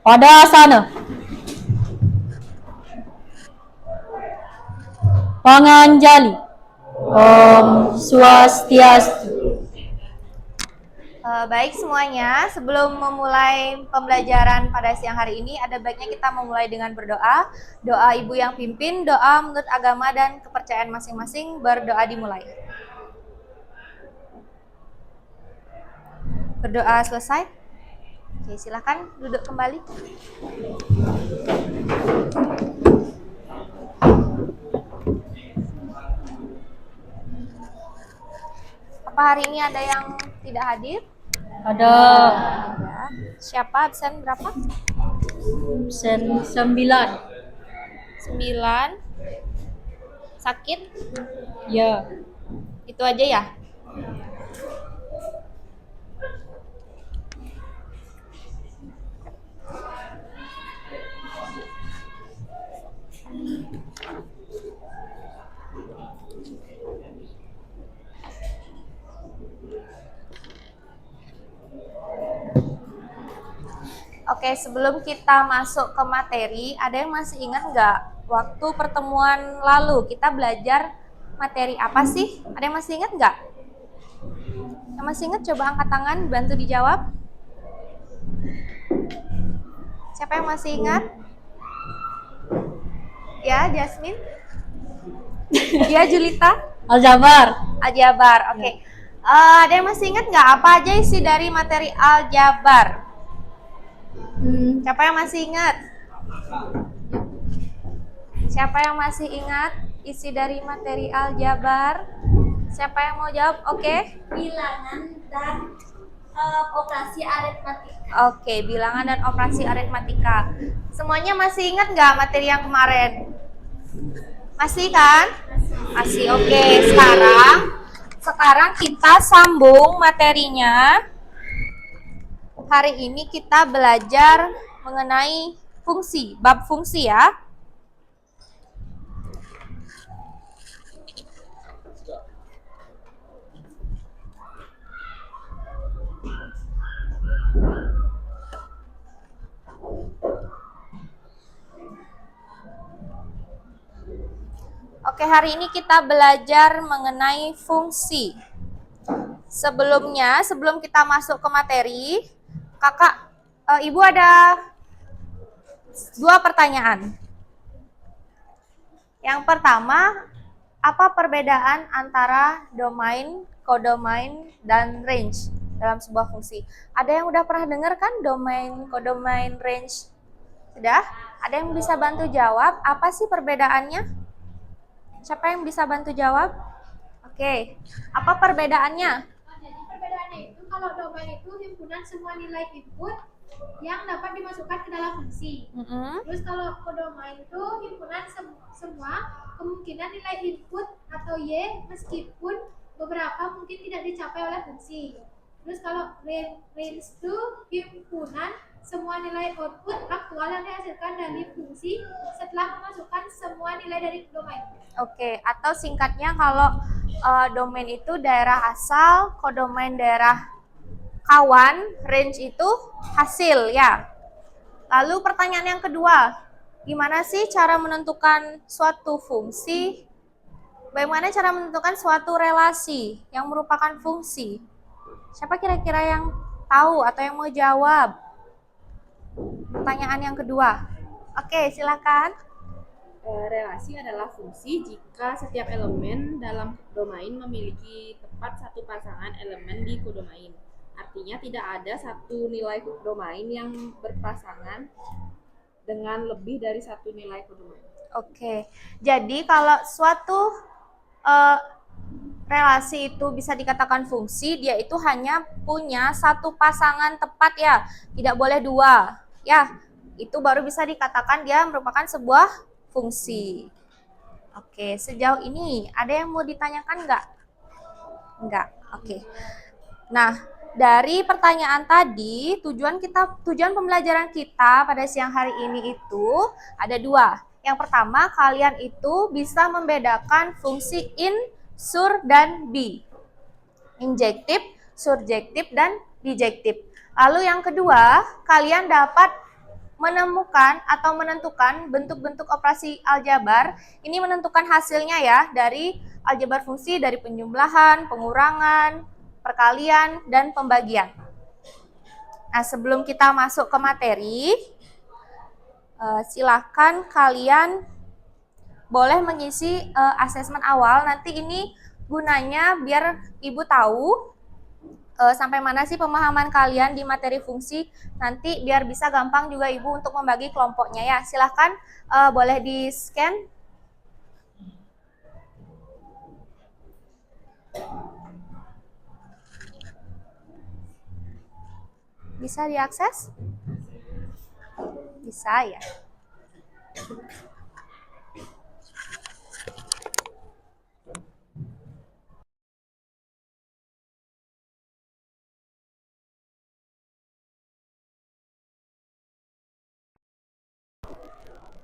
Pada sana. Panganjali. Om Swastiastu. Baik semuanya, sebelum memulai pembelajaran pada siang hari ini, ada baiknya kita memulai dengan berdoa. Doa Ibu yang pimpin, doa menurut agama dan kepercayaan masing-masing, berdoa dimulai. Berdoa selesai. Oke, silakan duduk kembali. Apa hari ini ada yang tidak hadir? Ada Ya. Siapa absen berapa? absen 9. 9. Sakit? Ya. Itu aja ya? Oke, sebelum kita masuk ke materi, ada yang masih ingat nggak waktu pertemuan lalu kita belajar materi apa sih? Ada yang masih ingat nggak? Yang masih ingat coba angkat tangan, bantu dijawab. Siapa yang masih ingat? Ya, Jasmine? Ya, Julita? Aljabar. Aljabar, oke. Ada yang masih ingat nggak apa aja isi dari materi aljabar? Siapa yang masih ingat? Siapa yang masih ingat isi dari materi aljabar? Siapa yang mau jawab? Oke. Bilangan dan operasi aritmatika. Oke, bilangan dan operasi aritmatika. Semuanya masih ingat nggak materi yang kemarin? Masih kan? Masih. Oke, sekarang kita sambung materinya. Hari ini kita belajar mengenai fungsi, bab fungsi ya. Oke, hari ini kita belajar mengenai fungsi. Sebelum kita masuk ke materi, Ibu ada 2 pertanyaan. Yang pertama, apa perbedaan antara domain, kodomain, dan range dalam sebuah fungsi? Ada yang udah pernah dengar kan domain, kodomain, range? Sudah? Ada yang bisa bantu jawab? Apa sih perbedaannya? Siapa yang bisa bantu jawab? Oke. Apa perbedaannya? Jadi perbedaannya itu kalau domain itu himpunan semua nilai input yang dapat dimasukkan ke dalam fungsi. Terus kalau kodomain itu himpunan semua kemungkinan nilai input atau Y meskipun beberapa mungkin tidak dicapai oleh fungsi. Terus kalau range itu himpunan semua nilai output aktual yang dihasilkan dari fungsi setelah memasukkan semua nilai dari domain. Oke, atau singkatnya kalau domain itu daerah asal, kodomain daerah kawan, range itu hasil ya. Lalu pertanyaan yang kedua, gimana sih cara menentukan suatu fungsi? Bagaimana cara menentukan suatu relasi yang merupakan fungsi? Siapa kira-kira yang tahu atau yang mau jawab? Pertanyaan yang kedua. Oke, silakan. Relasi adalah fungsi jika setiap elemen dalam domain memiliki tepat satu pasangan elemen di kodomain. Artinya tidak ada satu nilai domain yang berpasangan dengan lebih dari satu nilai kodomain. Oke, jadi kalau suatu relasi itu bisa dikatakan fungsi, dia itu hanya punya satu pasangan tepat ya, tidak boleh 2 ya. Itu baru bisa dikatakan dia merupakan sebuah fungsi. Oke, sejauh ini ada yang mau ditanyakan nggak? Enggak, oke. Nah, dari pertanyaan tadi, tujuan pembelajaran kita pada siang hari ini itu ada 2. Yang pertama, kalian itu bisa membedakan fungsi in, sur, dan bi. Injektif, surjektif, dan bijektif. Lalu yang kedua, kalian dapat menemukan atau menentukan bentuk-bentuk operasi aljabar. Ini menentukan hasilnya ya, dari aljabar fungsi, dari penjumlahan, pengurangan, perkalian, dan pembagian. Nah, sebelum kita masuk ke materi, silakan kalian boleh mengisi asesmen awal. Nanti ini gunanya biar Ibu tahu sampai mana sih pemahaman kalian di materi fungsi. Nanti biar bisa gampang juga Ibu untuk membagi kelompoknya ya. Silahkan boleh di-scan. Bisa diakses? Bisa ya.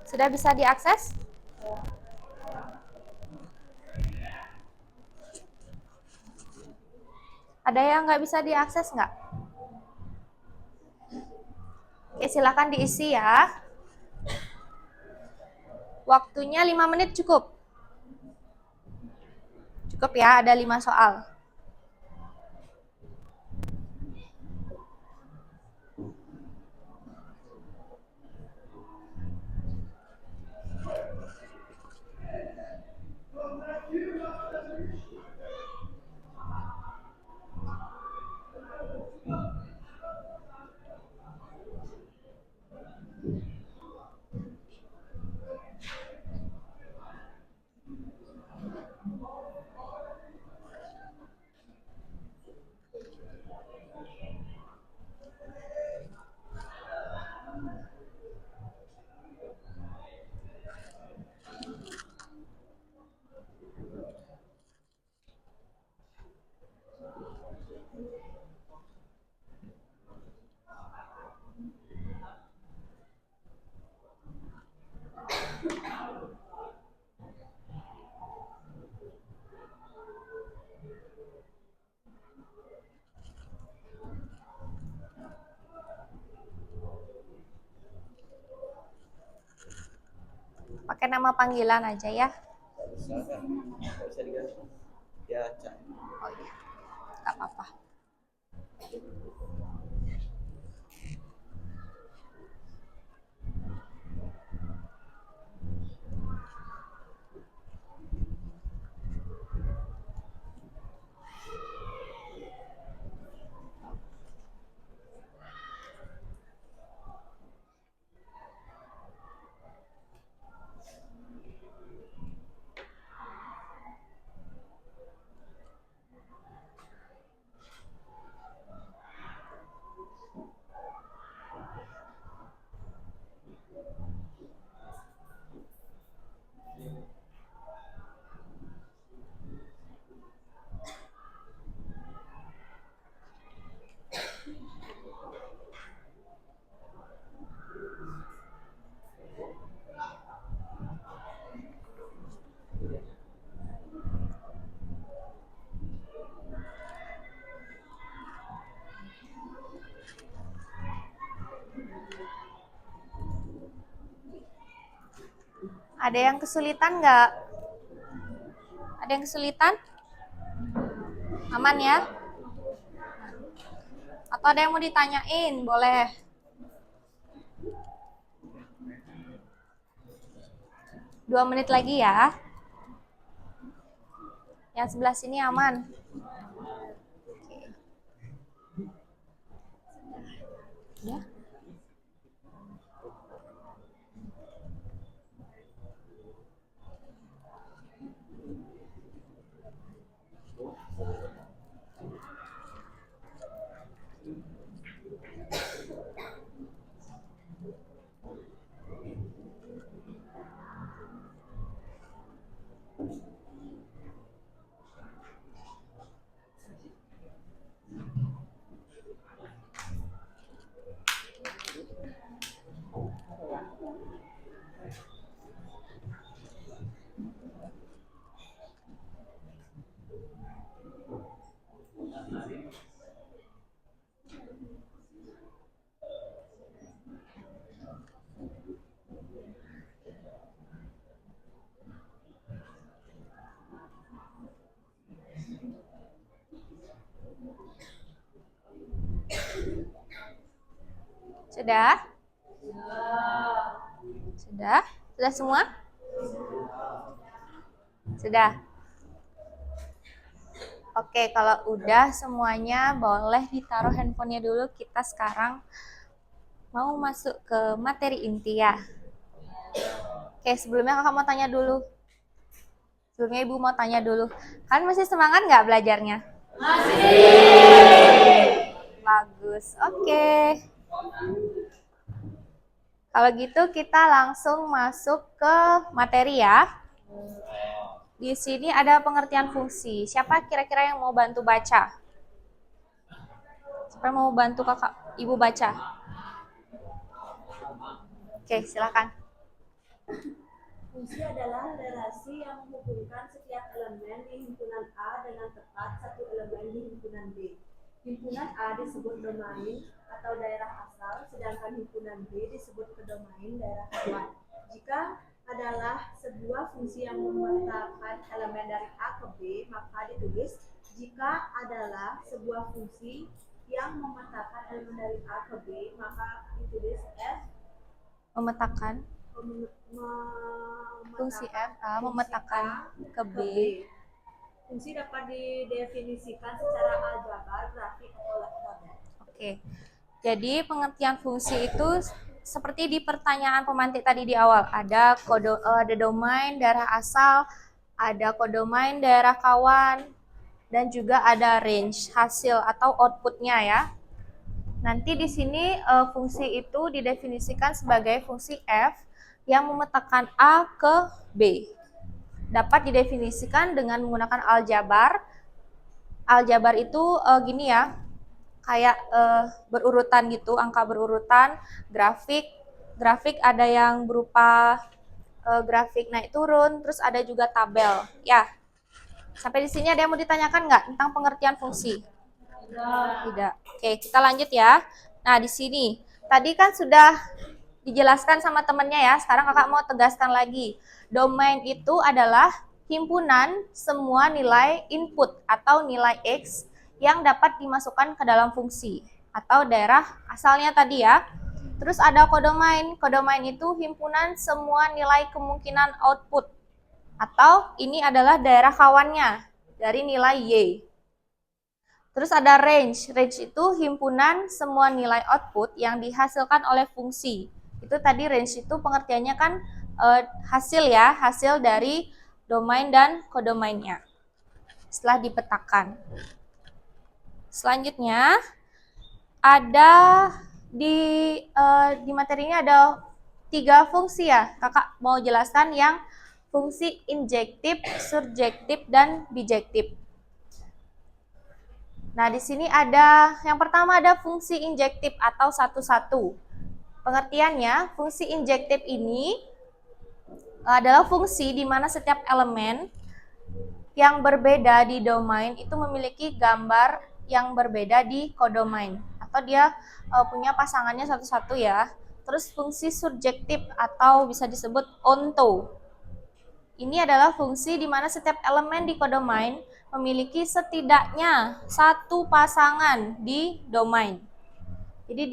Sudah bisa diakses? Ada yang nggak bisa diakses nggak? Oke, silakan diisi ya. Waktunya 5 menit cukup. Cukup ya, ada 5 soal. Pakai nama panggilan aja ya. Bisa diganti. Ya, Cak. Oh iya, nggak apa-apa. Ada yang kesulitan nggak? Ada yang kesulitan? Aman ya? Atau ada yang mau ditanyain? Boleh. Dua menit lagi ya. Yang sebelah sini aman. Ya. Sudah? Sudah? Sudah semua? Sudah? Oke, kalau udah semuanya boleh ditaruh handphonenya dulu. Kita sekarang mau masuk ke materi inti ya. Oke, sebelumnya kakak mau tanya dulu. Sebelumnya ibu mau tanya dulu. Kalian masih semangat nggak belajarnya? Masih. Bagus, oke. Kalau gitu kita langsung masuk ke materi ya. Di sini ada pengertian fungsi. Siapa kira-kira yang mau bantu baca? Siapa yang mau bantu kakak, ibu baca? Oke, silakan. Fungsi adalah relasi yang menghubungkan setiap elemen di himpunan A dengan tepat satu elemen di himpunan B. Himpunan A disebut domain atau daerah asal, sedangkan himpunan B disebut kedomain daerah kawan. Jika adalah sebuah fungsi yang memetakan elemen dari A ke B, maka ditulis jika adalah sebuah fungsi yang memetakan elemen dari A ke B, maka ditulis F Memetakan fungsi F A memetakan ke B. Fungsi dapat didefinisikan secara aljabar, grafik, atau tabel. Oke. Jadi pengertian fungsi itu seperti di pertanyaan pemantik tadi di awal, ada domain daerah asal, ada kodomain daerah kawan, dan juga ada range hasil atau outputnya ya. Nanti di sini fungsi itu didefinisikan sebagai fungsi f yang memetakan A ke B. Dapat didefinisikan dengan menggunakan aljabar. Aljabar itu gini ya, kayak berurutan gitu, angka berurutan. Grafik ada yang berupa grafik naik turun, terus ada juga tabel. Ya, sampai di sini ada yang mau ditanyakan nggak tentang pengertian fungsi? Tidak. Oke, kita lanjut ya. Nah, di sini tadi kan sudah dijelaskan sama temennya ya. Sekarang kakak mau tegaskan lagi. Domain itu adalah himpunan semua nilai input atau nilai X yang dapat dimasukkan ke dalam fungsi atau daerah asalnya tadi ya. Terus ada kodomain. Kodomain itu himpunan semua nilai kemungkinan output atau ini adalah daerah kawannya dari nilai Y. Terus ada range. Range itu himpunan semua nilai output yang dihasilkan oleh fungsi. Itu tadi range itu pengertiannya kan hasil ya, hasil dari domain dan kodomainnya setelah dipetakan. Selanjutnya ada di materinya ada 3 fungsi ya. Kakak mau jelaskan yang fungsi injektif, surjektif, dan bijektif. Nah, di sini ada yang pertama ada fungsi injektif atau satu-satu. Pengertiannya, fungsi injektif ini adalah fungsi di mana setiap elemen yang berbeda di domain itu memiliki gambar yang berbeda di kodomain atau dia punya pasangannya satu-satu ya. Terus fungsi surjektif atau bisa disebut onto. Ini adalah fungsi di mana setiap elemen di kodomain memiliki setidaknya satu pasangan di domain. Jadi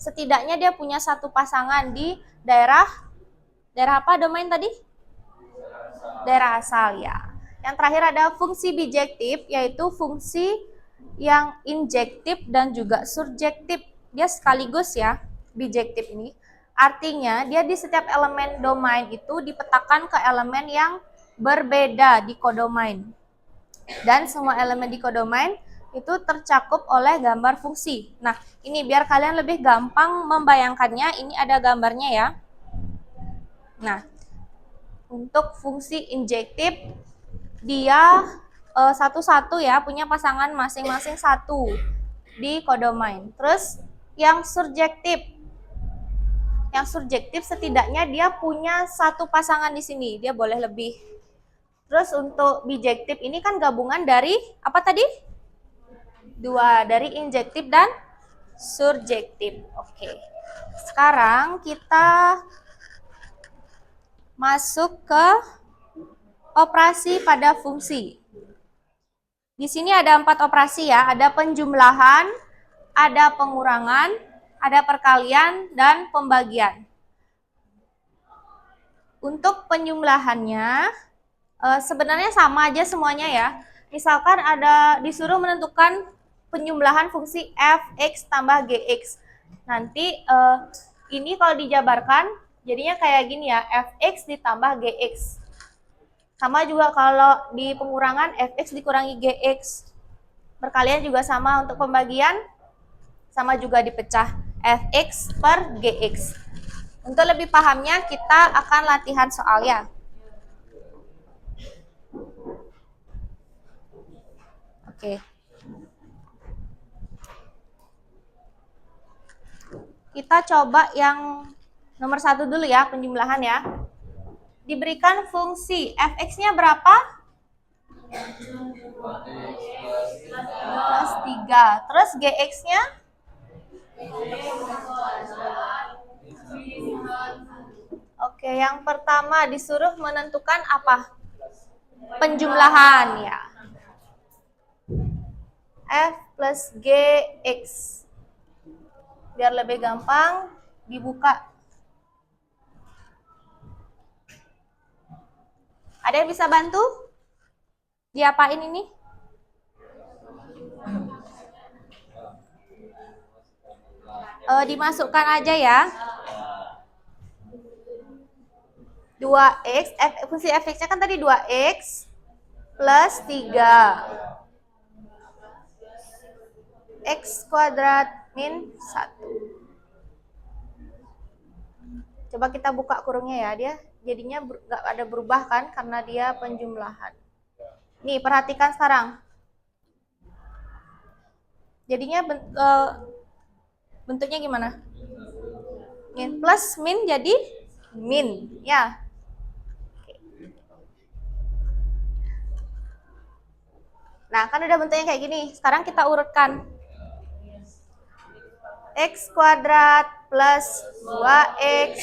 setidaknya dia punya satu pasangan di daerah apa domain tadi? Daerah asal ya. Yang terakhir ada fungsi bijektif, yaitu fungsi yang injektif dan juga surjektif. Dia sekaligus ya, bijektif ini. Artinya dia di setiap elemen domain itu dipetakan ke elemen yang berbeda di kodomain. Dan semua elemen di kodomain itu tercakup oleh gambar fungsi. Nah, ini biar kalian lebih gampang membayangkannya, ini ada gambarnya ya. Nah, untuk fungsi injektif dia satu-satu ya, punya pasangan masing-masing satu di kodomain. Terus yang surjektif setidaknya dia punya satu pasangan di sini, dia boleh lebih. Terus untuk bijektif ini kan gabungan dari apa tadi? 2 dari injektif dan surjektif. Oke. Sekarang kita masuk ke operasi pada fungsi. Di sini ada 4 operasi ya, ada penjumlahan, ada pengurangan, ada perkalian, dan pembagian. Untuk penjumlahannya, sebenarnya sama aja semuanya ya. Misalkan ada disuruh menentukan penjumlahan fungsi f(x) tambah gx. Nanti ini kalau dijabarkan jadinya kayak gini ya, fx ditambah gx. Sama juga kalau di pengurangan fx dikurangi gx. Perkalian juga sama, untuk pembagian sama juga dipecah fx per gx. Untuk lebih pahamnya kita akan latihan soal ya. Oke. Kita coba yang nomor 1 dulu ya, penjumlahan ya. Diberikan fungsi fx-nya berapa? Plus 3. Terus gx-nya? Oke, yang pertama disuruh menentukan apa? Penjumlahan ya. F plus gx. Biar lebih gampang dibuka. Ada yang bisa bantu? Diapain ini? Dimasukkan aja ya. 2x, fungsi fx-nya kan tadi 2x plus 3. X kuadrat min 1. Coba kita buka kurungnya ya, dia jadinya nggak ada berubah kan karena dia penjumlahan. Nih, perhatikan sekarang. Jadinya bentuknya gimana? Min plus min jadi min, ya. Nah, kan udah bentuknya kayak gini. Sekarang kita urutkan. X kuadrat plus 2x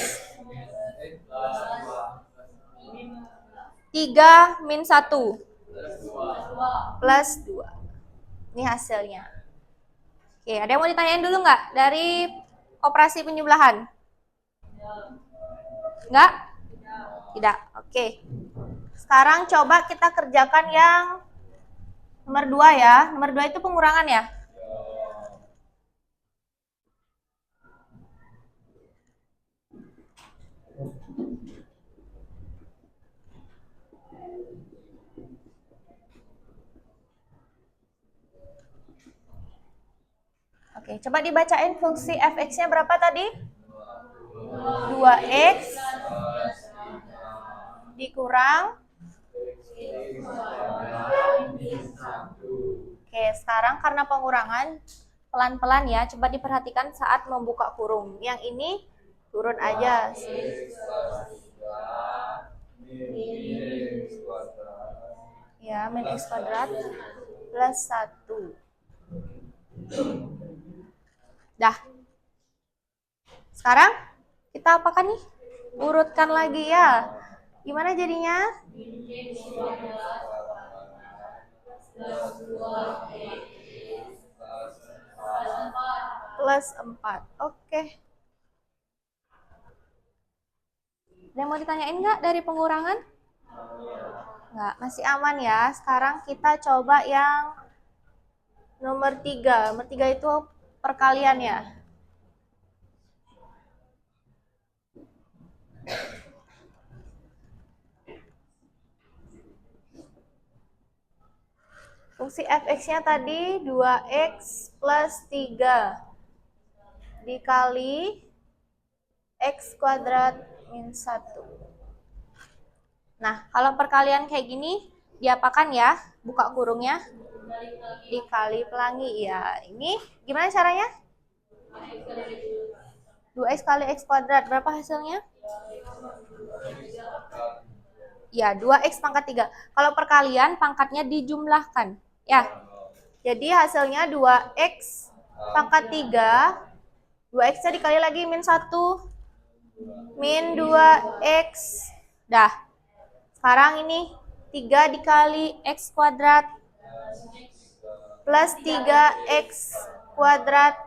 3 min 1 plus 2. Ini hasilnya. Oke, ada yang mau ditanyain dulu nggak dari operasi penjumlahan? Nggak? Tidak. Oke. Sekarang coba kita kerjakan yang nomor 2 ya. Nomor 2 itu pengurangan ya. Oke, coba dibacain fungsi fx-nya berapa tadi? 2x dikurang. Oke, sekarang karena pengurangan pelan-pelan ya, coba diperhatikan saat membuka kurung. Yang ini turun aja. Ya, min x kuadrat plus 1. Dah. Sekarang kita apakan nih? Urutkan lagi ya. Gimana jadinya? Plus 4. Oke. Ada yang mau ditanyain nggak dari pengurangan? Nggak, masih aman ya. Sekarang kita coba yang nomor 3. Nomor 3 itu perkalian ya. Fungsi fx-nya tadi 2x plus 3 dikali x kuadrat min 1. Nah, kalau perkalian kayak gini, diapakan ya? Buka kurungnya. Dikali pelangi ya. Ini gimana caranya? 2x kali x kuadrat. Berapa hasilnya? Ya, 2x pangkat 3. Kalau perkalian, pangkatnya dijumlahkan. Ya. Jadi hasilnya 2x pangkat 3. 2x-nya dikali lagi min 1. Min 2x. Dah. Sekarang ini 3 dikali x kuadrat plus 3x kuadrat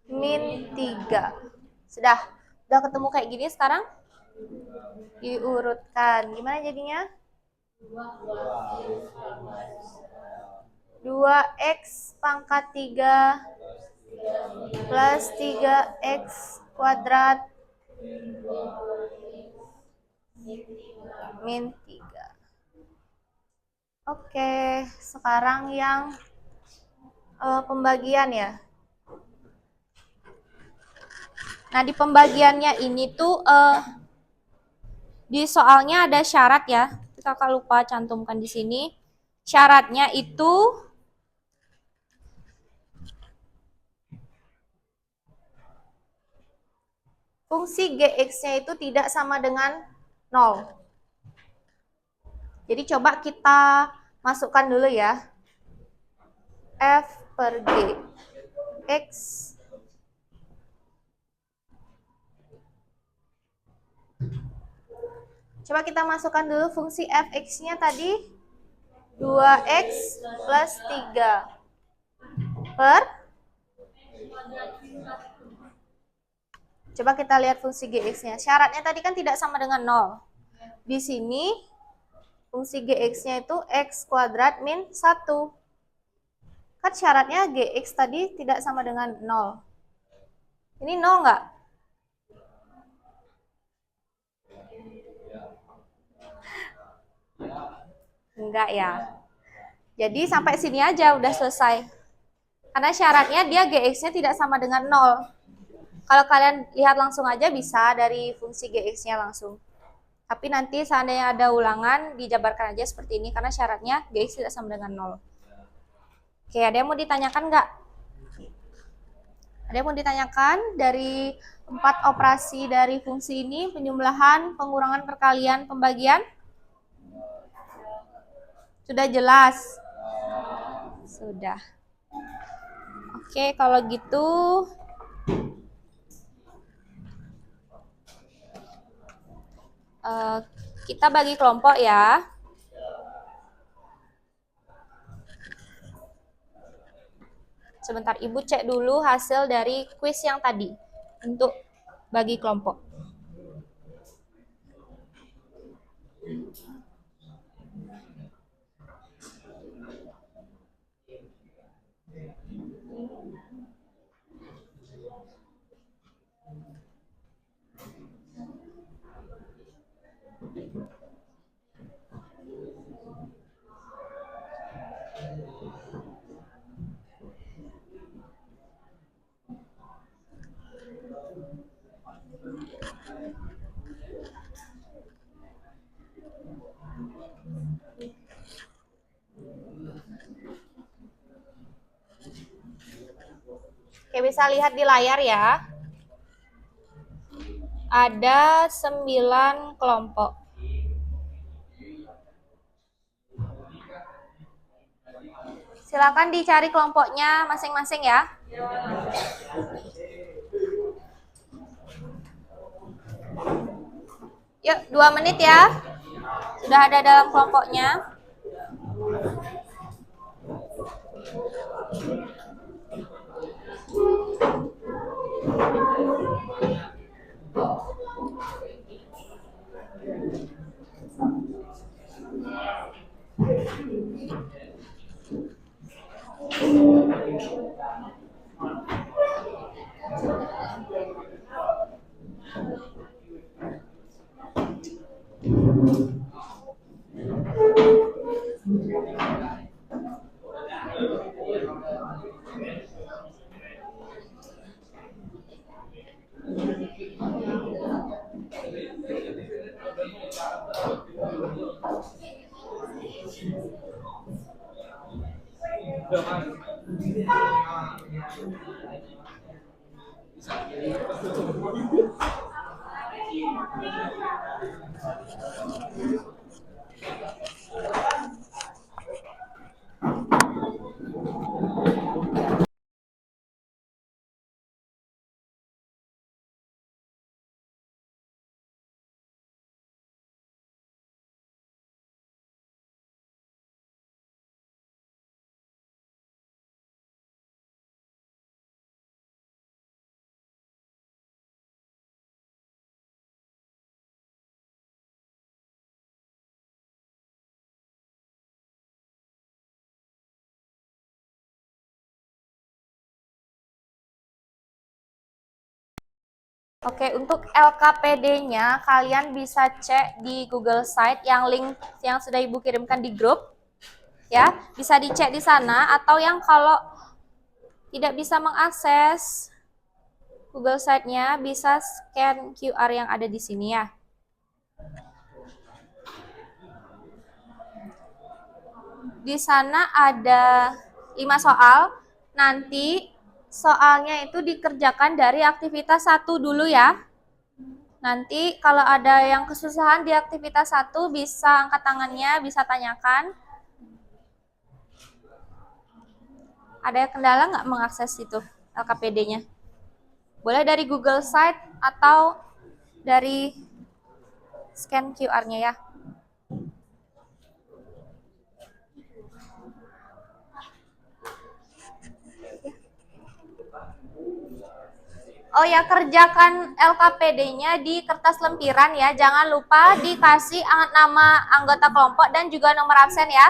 min 3. Sudah ketemu kayak gini sekarang? Diurutkan. Gimana jadinya? 2x pangkat 3 plus 3x kuadrat min 3. Oke, sekarang yang pembagian ya. Nah, di pembagiannya ini tuh di soalnya ada syarat ya. Kakak lupa cantumkan di sini. Syaratnya itu fungsi gx-nya itu tidak sama dengan 0. Jadi coba kita masukkan dulu ya. F per G. X coba kita masukkan dulu fungsi fx-nya tadi 2x plus 3 per. Coba kita lihat fungsi gx-nya. Syaratnya tadi kan tidak sama dengan 0. Di sini fungsi gx-nya itu x kuadrat min 1. Kan syaratnya gx tadi tidak sama dengan 0. Ini 0 nggak? Enggak ya. Jadi sampai sini aja udah selesai. Karena syaratnya dia gx-nya tidak sama dengan 0. Kalau kalian lihat langsung aja bisa dari fungsi gx-nya langsung. Tapi nanti seandainya ada ulangan, dijabarkan aja seperti ini karena syaratnya gx tidak sama dengan 0. Oke, ada yang mau ditanyakan nggak? Ada yang mau ditanyakan dari 4 operasi dari fungsi ini, penjumlahan, pengurangan, perkalian, pembagian? Sudah jelas? Sudah. Oke, kalau gitu kita bagi kelompok ya. Sebentar, Ibu cek dulu hasil dari kuis yang tadi untuk bagi kelompok. Oke, bisa lihat di layar ya. Ada 9 kelompok. Silakan dicari kelompoknya masing-masing ya. Yuk, 2 menit ya. Sudah ada dalam kelompoknya. Oke, untuk LKPD-nya kalian bisa cek di Google Site yang link yang sudah Ibu kirimkan di grup. Ya, bisa dicek di sana atau yang kalau tidak bisa mengakses Google Site-nya bisa scan QR yang ada di sini ya. Di sana ada 5 soal. Nanti soalnya itu dikerjakan dari aktivitas 1 dulu ya. Nanti kalau ada yang kesusahan di aktivitas 1 bisa angkat tangannya, bisa tanyakan. Ada kendala nggak mengakses itu LKPD-nya? Boleh dari Google Site atau dari scan QR-nya ya. Oh ya, kerjakan LKPD-nya di kertas lempiran ya. Jangan lupa dikasih nama anggota kelompok dan juga nomor absen ya.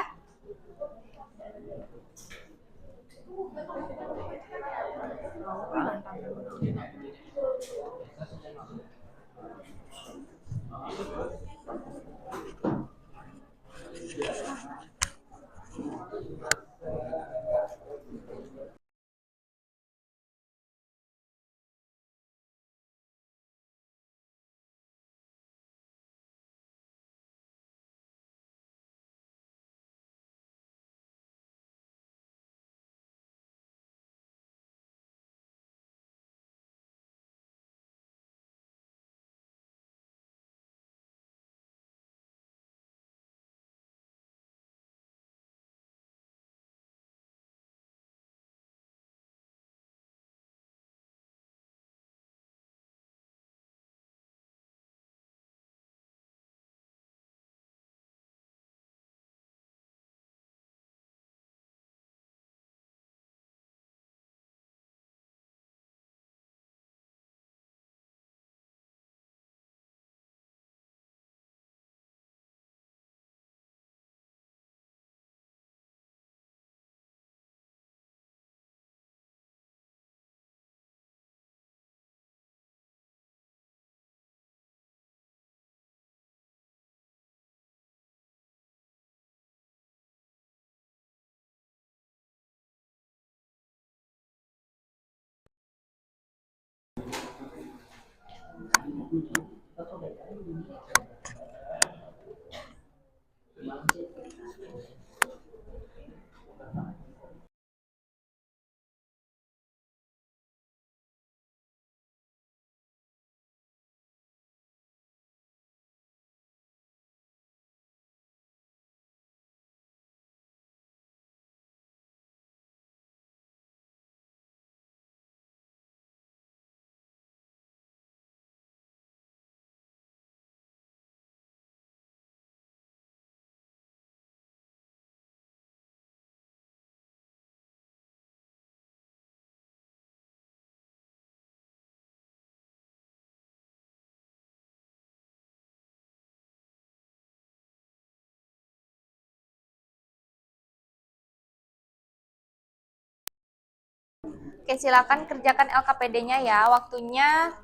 Oke, silakan kerjakan LKPD-nya ya. Waktunya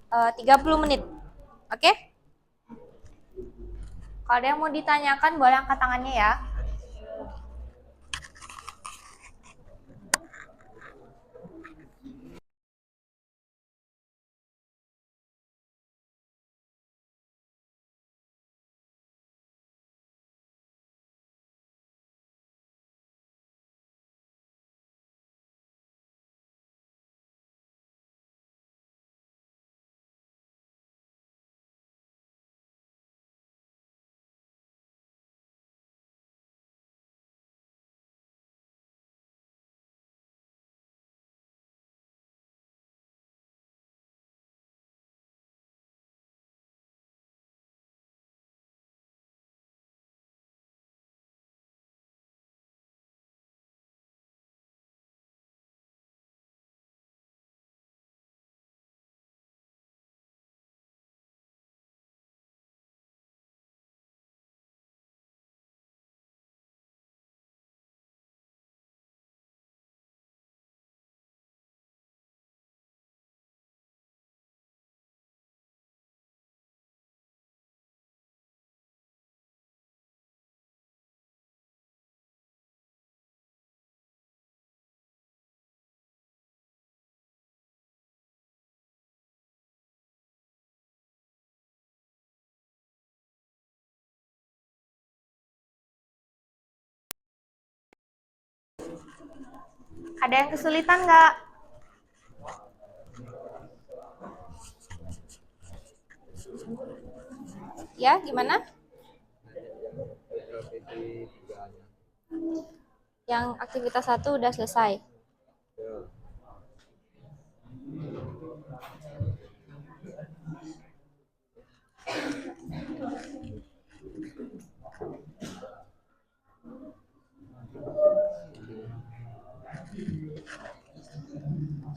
30 menit. Oke? Kalau ada yang mau ditanyakan boleh angkat tangannya ya. Ada yang kesulitan nggak? Ya, gimana? Yang aktivitas 1 udah selesai.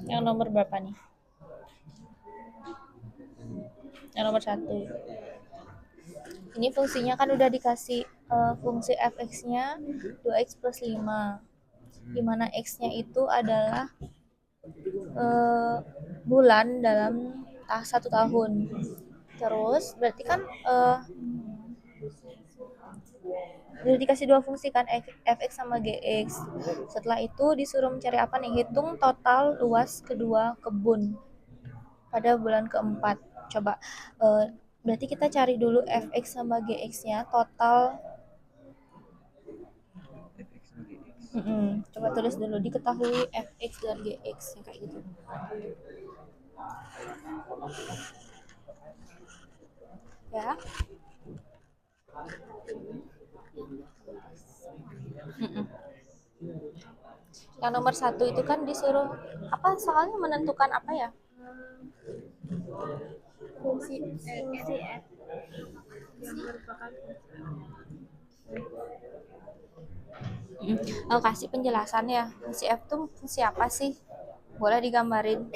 Yang nomor berapa nih? Yang nomor 1. Ini fungsinya kan udah dikasih fungsi fx-nya 2x plus 5. Di mana x-nya itu adalah bulan dalam 1 tahun. Terus berarti kan udah dikasih 2 fungsi kan, fx sama gx. Setelah itu disuruh mencari apa nih? Hitung total luas kedua kebun pada bulan keempat. Coba berarti kita cari dulu fx sama gx-nya total. Coba tulis dulu, diketahui fx dan gx yang kayak gitu. Ya. Yang nomor 1 itu kan disuruh apa, soalnya menentukan apa ya? Fungsi f yang merupakan Kasih penjelasan ya, fungsi f itu fungsi apa sih? Boleh digambarin.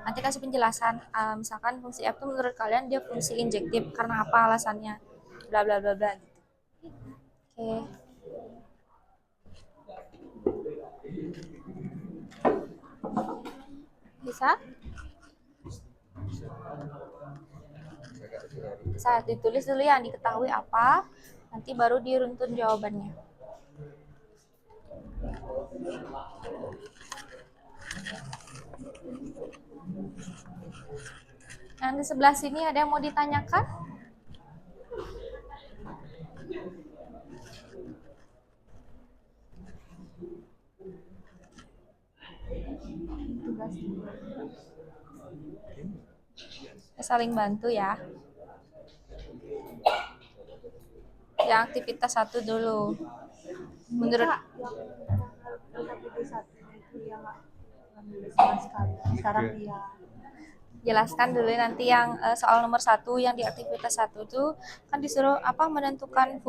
Nanti kasih penjelasan. Misalkan fungsi f itu menurut kalian dia fungsi injektif karena apa alasannya? Bla bla bla bla gitu. Oke. Bisa? Saat ditulis dulu yang diketahui apa, nanti baru diruntun jawabannya. Yang di sebelah sini ada yang mau ditanyakan? Saling bantu ya. Yang aktivitas 1 dulu. Menurut Sekarang dia jelaskan dulu nanti yang soal nomor 1 yang di aktivitas 1 itu kan disuruh apa, menentukan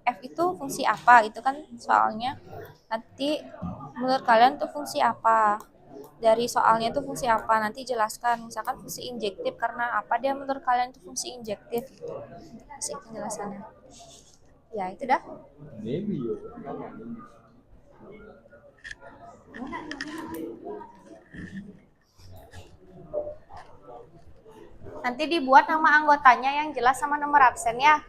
f itu fungsi apa, itu kan soalnya. Nanti menurut kalian tuh fungsi apa? Dari soalnya itu fungsi apa? Nanti jelaskan, misalkan fungsi injektif karena apa dia menurut kalian itu fungsi injektif gitu. Kasih penjelasannya. Ya, itu dah. Nanti dibuat nama anggotanya yang jelas sama nomor absen ya.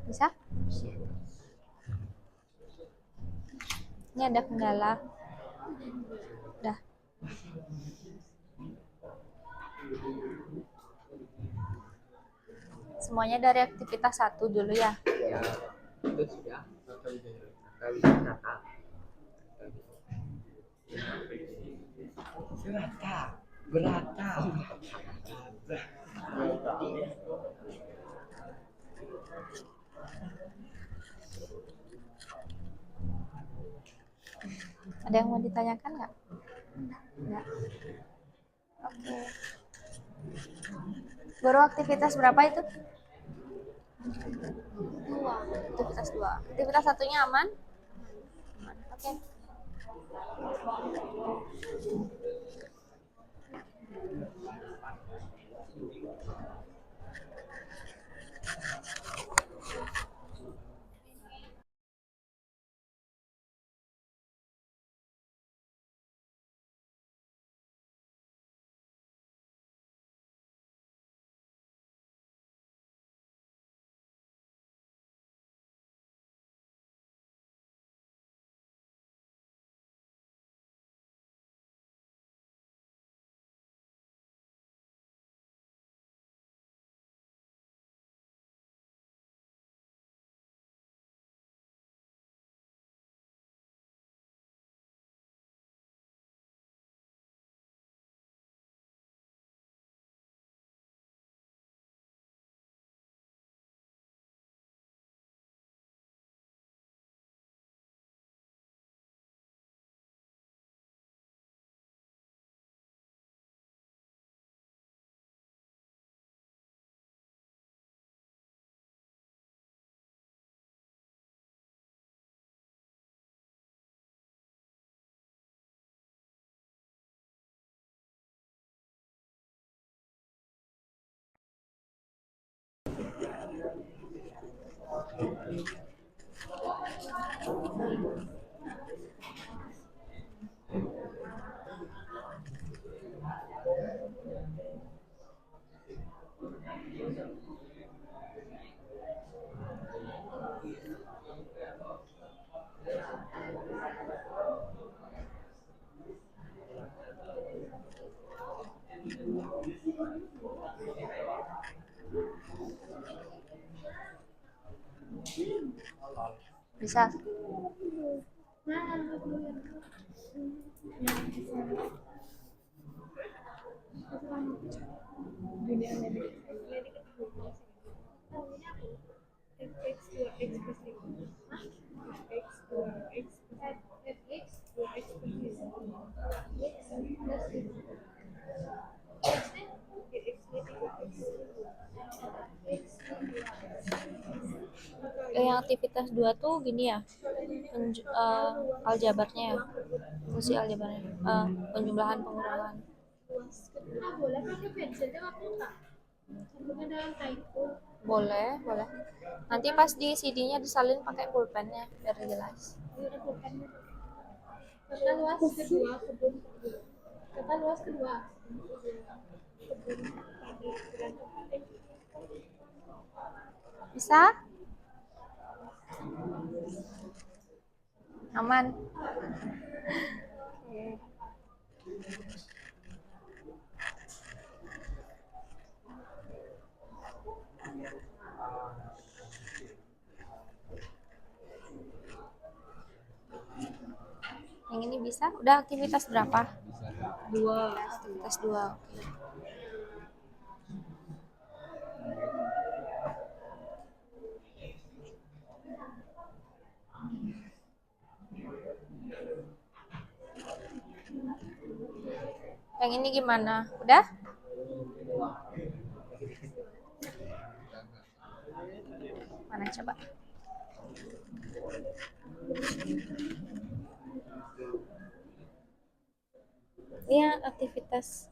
Bisa? Ini ada kendala. Dah. Semuanya dari aktivitas 1 dulu ya. Ya, itu sudah. Berata. Ada yang mau ditanyakan nggak? Nggak. Oke. Baru aktivitas berapa itu? 2. Aktivitas 2. Aktivitas 1-nya aman? Aman. Oke. Bisa. Yang aktivitas 2 tuh gini ya. Aljabarnya ya. Fungsi aljabarnya. Penjumlahan pengurangan. Boleh pakai pensilnya waktu tak? Bukan dalam typo. Boleh. Nanti pas di CD-nya disalin pakai pulpennya biar jelas. Kata luas kedua, kebun. Kata luas kedua. Bisa? Aman. Yang ini bisa? Udah aktivitas berapa? 2. Aktivitas 2. Oke. Yang ini gimana? Udah? Mana coba? Iya, aktivitas.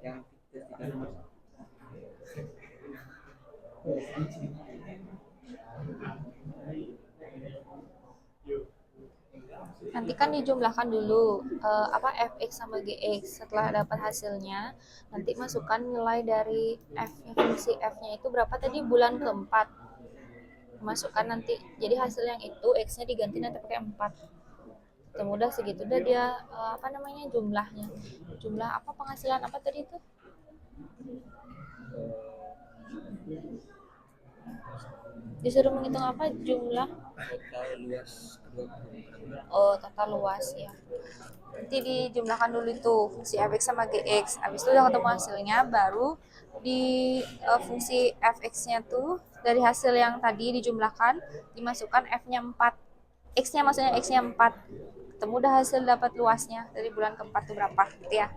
Yang Nanti kan dijumlahkan dulu fx sama gx. Setelah dapat hasilnya, nanti masukkan nilai dari f-nya, fungsi f-nya itu berapa tadi, bulan keempat. Masukkan nanti. Jadi hasil yang itu x-nya diganti nanti pakai 4. Udah segitu udah dia jumlahnya. Jumlah apa, penghasilan apa tadi itu? Disuruh menghitung apa? Jumlah total luas kedua total luas ya. Nanti dijumlahkan dulu itu fungsi fx sama gx. Habis itu udah ketemu hasilnya, baru di fungsi fx-nya tuh dari hasil yang tadi dijumlahkan dimasukkan f-nya 4. X-nya maksudnya x-nya 4. Ketemu udah hasil dapat luasnya dari bulan keempat itu berapa gitu ya.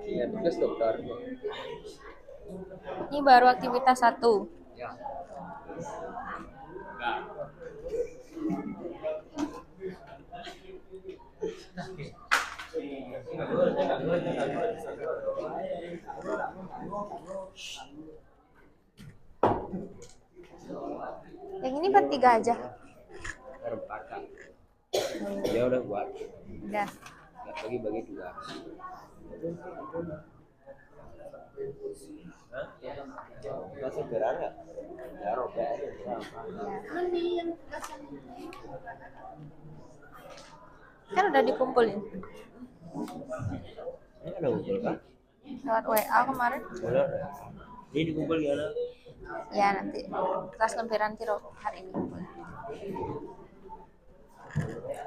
Ya, tugas dokter. Ini baru aktivitas 1. Ya. 3 aja? Berempat kan. Dia udah buat. Udah. Bagi-bagi tugas. Masih berat nggak? Ya robek aja. Kan udah dikumpulin Ini ada ngumpul kan? lewat WA kemarin. Benar. Ini dikumpul gimana? Ya nanti kelas lempiran Tiro hari ini kumpul.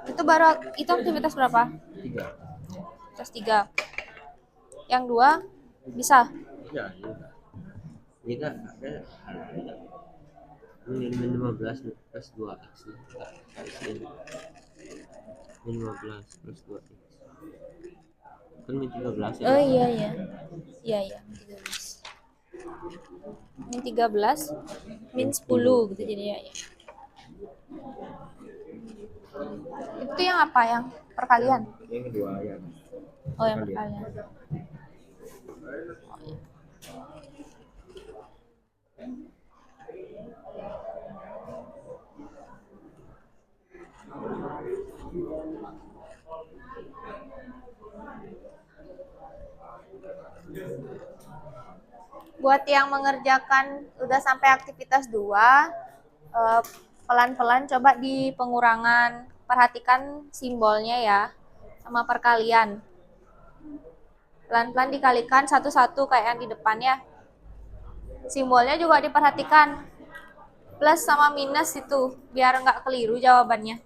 Itu baru itu aktivitas berapa? 3. Aktivitas 3. Yang 2 bisa. Ya, ini kan ada min 15 plus 2x nih. Min 15 plus 2x. Kan min 13 ya. Oh iya iya. Iya iya, min 13 min 10 gitu jadinya ya. Itu yang apa? Yang perkalian? Yang kedua ya. Oh, yang perkalian. Buat yang mengerjakan udah sampai aktivitas 2, pelan-pelan coba di pengurangan, perhatikan simbolnya ya, sama perkalian. Pelan-pelan dikalikan satu-satu kayak yang di depan ya. Simbolnya juga diperhatikan, plus sama minus itu, biar nggak keliru jawabannya.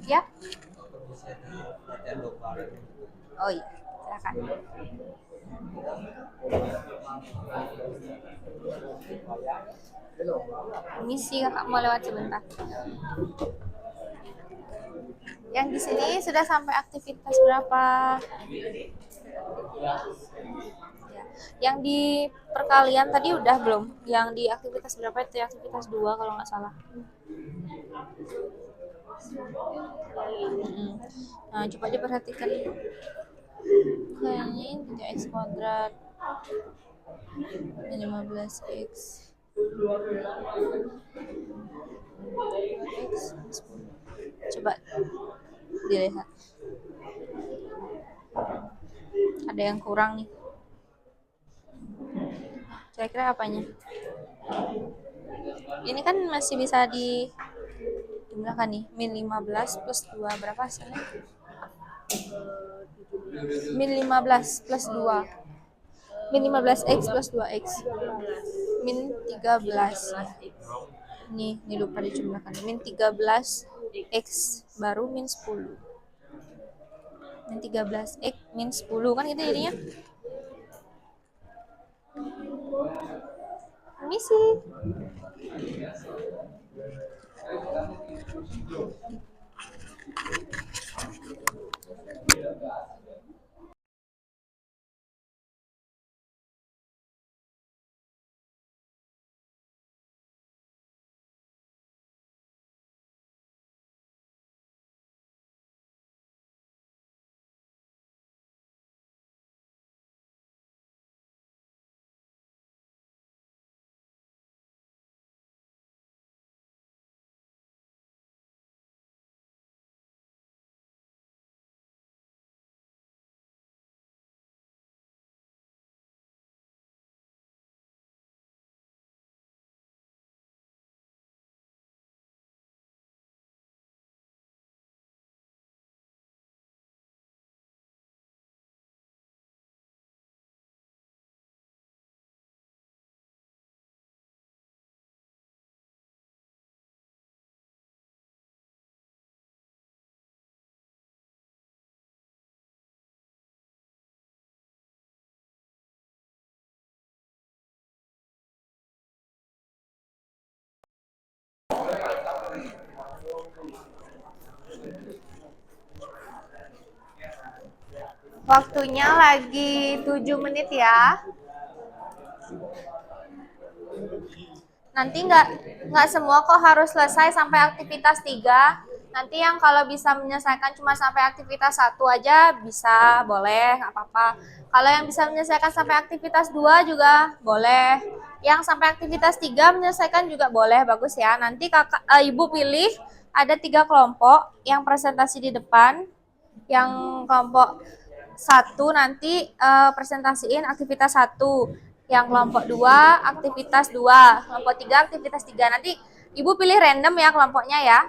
Ya? Oh iya, silakan. Misi kakak mau lewat sebentar. Yang di sini sudah sampai aktivitas berapa? Ya. Yang di perkalian tadi udah belum? Yang di aktivitas berapa itu? Aktivitas 2 kalau nggak salah. Nah, coba diperhatikan. Kayaknya ini 3x kuadrat dan 15x. 2x. Coba dilihat. Ada yang kurang nih. Kira-kira apanya? Ini kan masih bisa dijumlahkan nih. Min 15 plus 2 berapa hasilnya? Min 15 plus 2. Min 15x plus 2x. Min 13. Ini lupa dijumlahkan. Min 13 x baru min 10. Min 13 x min 10 kan gitu jadinya. Ini sih. Waktunya lagi 7 menit ya. Nanti nggak semua kok harus selesai sampai aktivitas 3. Nanti yang kalau bisa menyelesaikan cuma sampai aktivitas 1 aja bisa, boleh, nggak apa-apa. Kalau yang bisa menyelesaikan sampai aktivitas 2 juga boleh. Yang sampai aktivitas 3 menyelesaikan juga boleh, bagus ya. Nanti ibu pilih ada 3 kelompok yang presentasi di depan. Yang kelompok 1 nanti presentasiin aktivitas 1. Yang kelompok 2 aktivitas 2. Kelompok 3 aktivitas 3. Nanti ibu pilih random ya kelompoknya ya.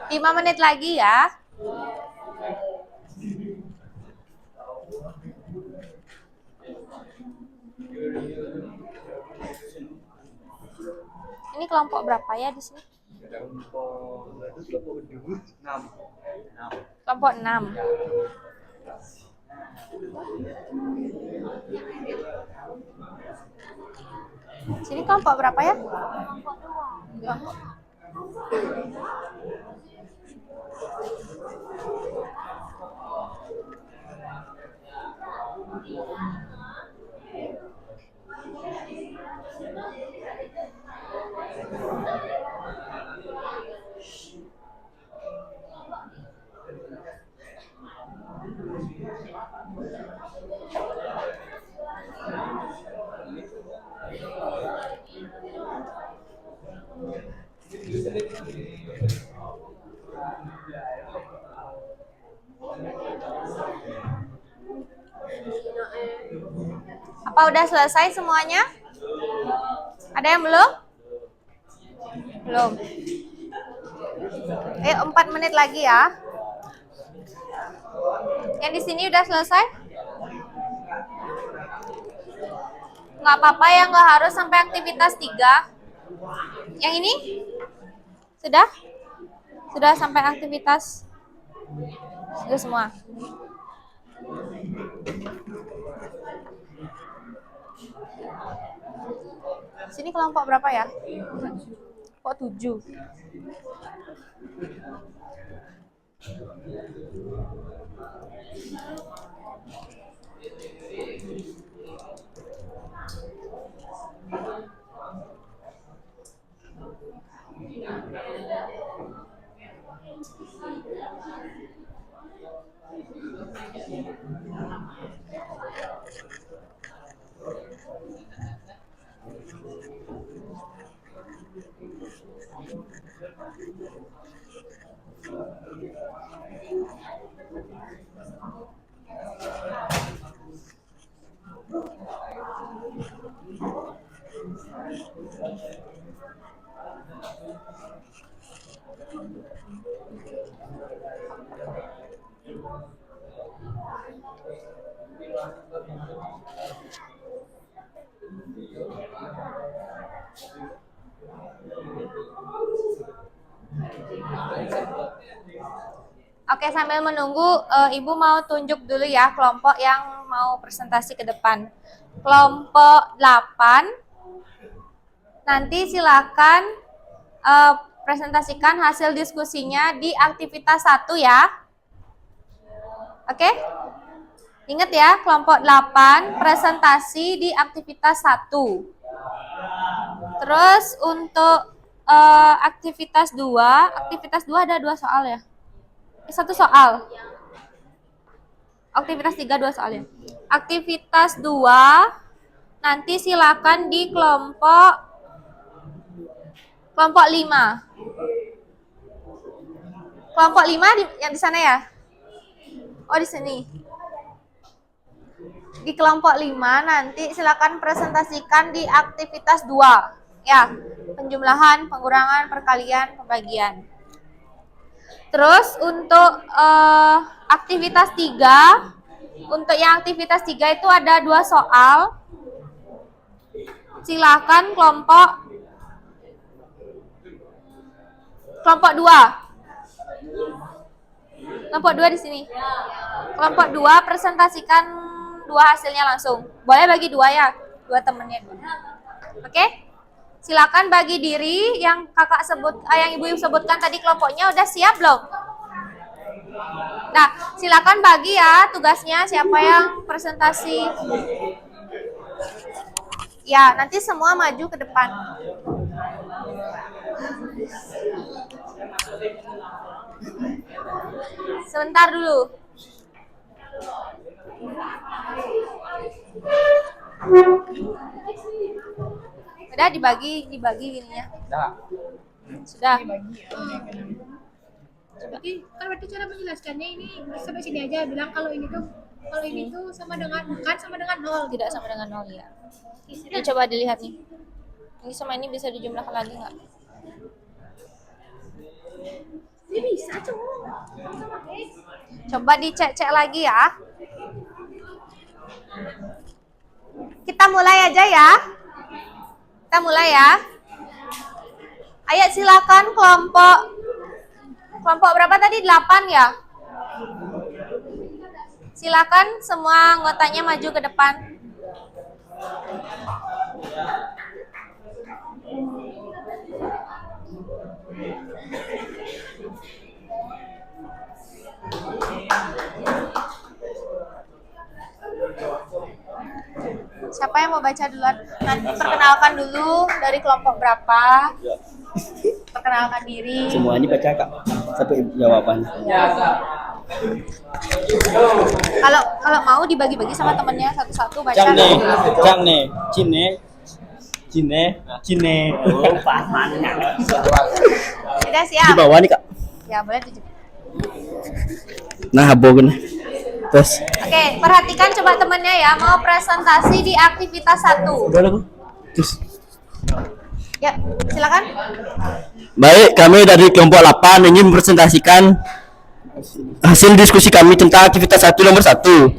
Lima menit lagi ya. Ini kelompok berapa ya di sini? Kelompok 6. Sini kelompok berapa ya? Kelompok 2. Apa udah selesai semuanya? Ada yang belum? Belum. 4 menit lagi ya. Yang di sini udah selesai? Nggak apa-apa ya, nggak harus sampai aktivitas 3. Yang ini? Sudah? Sudah sampai aktivitas? Sudah semua? Sini kelompok berapa ya? Kok 7? Oke, sambil menunggu, Ibu mau tunjuk dulu ya kelompok yang mau presentasi ke depan. Kelompok 8, nanti silakan presentasikan hasil diskusinya di aktivitas 1 ya. Oke? Ingat ya, kelompok 8 presentasi di aktivitas 1. Terus untuk aktivitas 2 ada 2 soal ya? 1 soal. Aktivitas 3 2 soal ya. Aktivitas 2 nanti silakan di kelompok 5. Kelompok 5 yang di sana ya? Oh, di sini. Di kelompok 5 nanti silakan presentasikan di aktivitas 2 ya. Penjumlahan, pengurangan, perkalian, pembagian. Terus untuk aktivitas 3, untuk yang aktivitas 3 itu ada 2 soal. Silakan kelompok 2. Kelompok 2 di sini. Kelompok 2 presentasikan 2 hasilnya langsung. Boleh bagi 2 ya, 2 temennya. Oke? Silakan bagi diri yang yang Ibu sebutkan tadi kelompoknya udah siap belum? Nah, silakan bagi ya tugasnya siapa yang presentasi. Ya, nanti semua maju ke depan. Sebentar dulu. Udah dibagi gininya. Sudah. Jadi kan berarti cara menjelaskannya ini sampai sini aja, bilang kalau ini tuh sama dengan bukan sama dengan 0. Tidak sama dengan 0 ya. Ini coba dilihat nih. Ini sama ini bisa dijumlahkan lagi nggak? Ini bisa cuma sama X. Coba dicek-cek lagi ya. Kita mulai aja ya. Kita mulai ya. Ayo silakan kelompok berapa tadi? 8 ya. Silakan semua anggotanya maju ke depan. Siapa yang mau baca duluan? Nanti perkenalkan dulu dari kelompok berapa. Perkenalkan diri. Semua ini baca Kak, satu jawaban. Kalau mau dibagi-bagi sama temennya satu-satu baca. Cang nih, Cine. Oh, pasannya. Sudah siap? Di bawah nih Kak. Ya, boleh tujuh. Nah, abogen. Terus. Oke, perhatikan coba temennya ya, mau presentasi di aktivitas 1. Udah lah, terus. Ya, silakan. Baik, kami dari kelompok 8 ingin mempresentasikan hasil diskusi kami tentang aktivitas 1 nomor 1.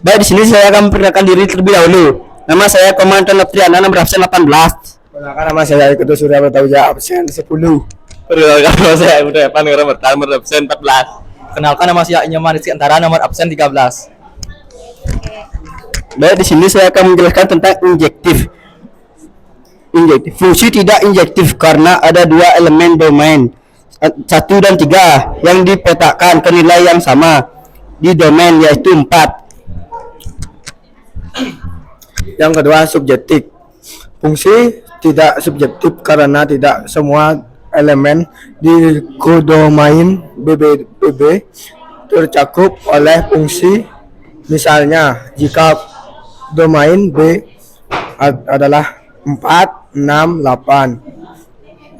Baik, di sini saya akan memperkenalkan diri terlebih dahulu. Nama saya Komandan Notriana, nomor absen 18. Perkenalkan nama saya Ikutu Surya Bertauja, absen 10. Perkenalkan nama saya Ibu Depan, nomor absen 14. Kenalkan nama saya Inyoman Rizky Antara, nomor absen 13. Baik, di sini saya akan menjelaskan tentang injektif. Fungsi tidak injektif karena ada 2 elemen domain 1 dan 3 yang dipetakan ke nilai yang sama di domain, yaitu 4. Yang kedua, subjektif. Fungsi tidak subjektif karena tidak semua elemen di kodomain BB tercakup oleh fungsi. Misalnya, jika domain B adalah 4, 6, 8,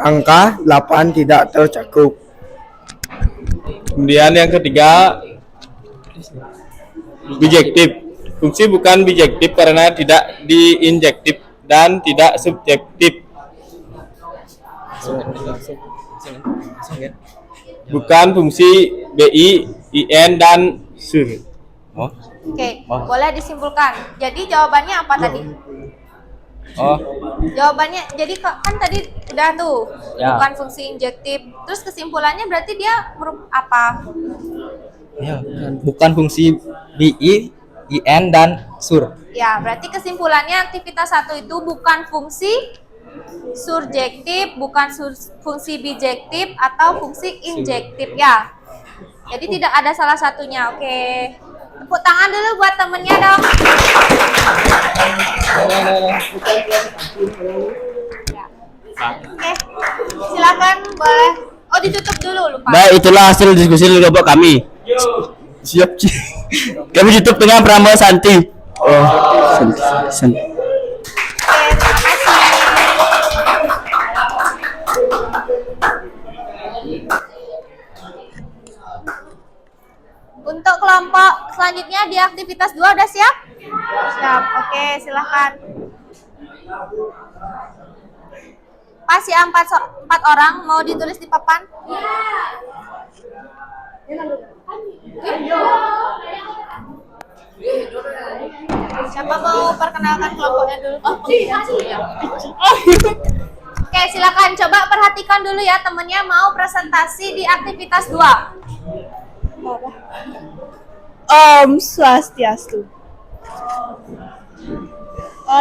angka 8 tidak tercakup. Kemudian yang ketiga, bijektif. Fungsi bukan bijektif karena tidak diinjektif dan tidak subjektif. Bukan fungsi BI IN dan SUR. Oh. Oke, boleh disimpulkan. Jadi jawabannya apa tadi? Oh, Jawabannya, jadi kan tadi udah tuh, Ya. bukan fungsi injektif. Terus kesimpulannya berarti dia apa? ya bukan fungsi BI, IN dan SUR. Ya, berarti kesimpulannya aktivitas 1 itu bukan fungsi surjektif, bukan fungsi bijektif, atau fungsi injektif ya. Jadi tidak ada salah satunya. Oke. Tepuk tangan dulu buat temennya dong. Ya. Oke. Silakan boleh. Oh, ditutup dulu lupa. Baik, itulah hasil diskusi kelompok kami. Siap, Ci. Kami tutup dengan Pramana Santi. Oh, Santi. Oke, terima kasih. Untuk kelompok selanjutnya di aktivitas 2 udah siap? Siap. Oke, silahkan. Pas ya 4 orang mau ditulis di papan? Siapa mau perkenalkan kelompoknya dulu? Oke, silakan coba perhatikan dulu ya, temennya mau presentasi di aktivitas 2. Om Swastiastu.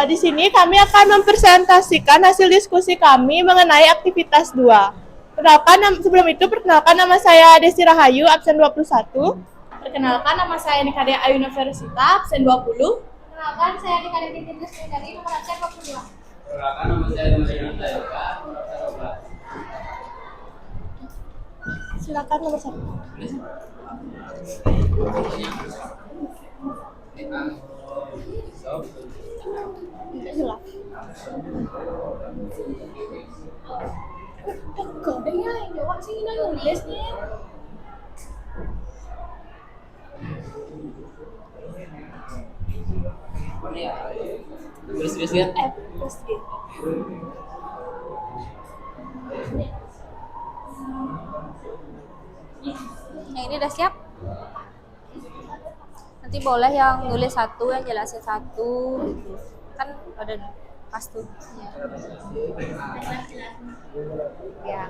Di sini kami akan mempresentasikan hasil diskusi kami mengenai aktivitas 2. Sebelum itu perkenalkan nama saya Desi Rahayu, absen 21. Perkenalkan nama saya Nikadea Ayuniversita, absen 20. Perkenalkan, saya Dikade Titinus dari nomor absen 22. Silakan nomor 1. Kodenya yang jawab sih ini nulisnya. Terus ya. Yang ini udah siap? Nanti boleh yang nulis 1, yang jelasin 1 gitu. Kan ada pas tuh. Ya.